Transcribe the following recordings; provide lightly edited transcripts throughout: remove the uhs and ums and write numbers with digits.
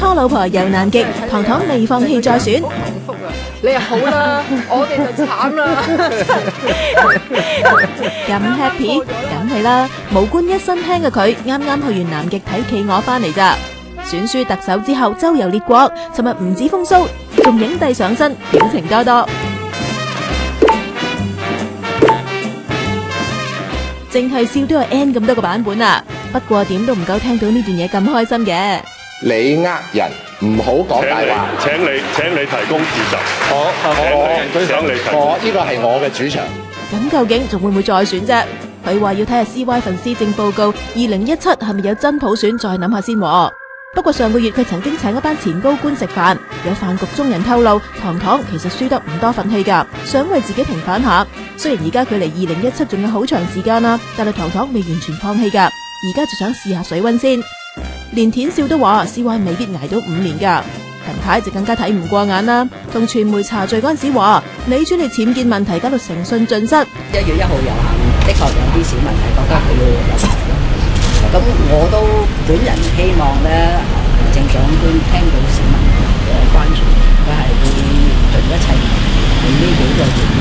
拖老婆又難極，糖糖未放棄再選。你又好啦，我哋就慘啦。咁 happy，梗係啦！無官一身輕嘅佢，啱啱去完南極睇企鵝翻嚟咋。選輸特首之後，周遊列國，尋日唔止風騷，仲影帝上身，表情多多。淨係笑都有 N 咁多個版本啊！不過點都唔夠聽到呢段嘢咁開心嘅。你呃人，唔好講大話。請你提供事實。我呢個係我嘅主場。咁究竟仲會唔會再選啫？佢話要睇下 CY 份施政報告2017係咪有真普選，再諗下先。不過上個月佢曾經請一班前高官食飯，有飯局中人透露，糖糖其實輸得唔多忿氣噶，想為自己平反下。雖然而家距離2017仲有好長時間啦，但係糖糖未完全放棄噶，而家就想試下水溫先。連田少都話 CY 未必捱到5年噶，陳太就更加睇唔過眼啦，同傳媒查罪嗰陣時話李專利僭建問題搞到誠信盡失。1月1號遊行，的確有啲市民係覺得佢要入閘咯。咁我都本人希望咧，行政長官聽到市民嘅關注，佢係會盡一切喺呢幾個月咧，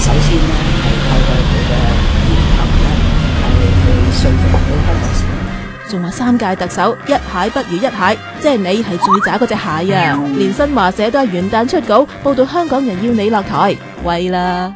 首先咧係透過佢嘅言行咧，係去說服到香港市民。仲話3屆特首一蟹不如一蟹，即係你係最渣嗰隻蟹啊！連新華社都係元旦出稿報道香港人要你落台，喂啦！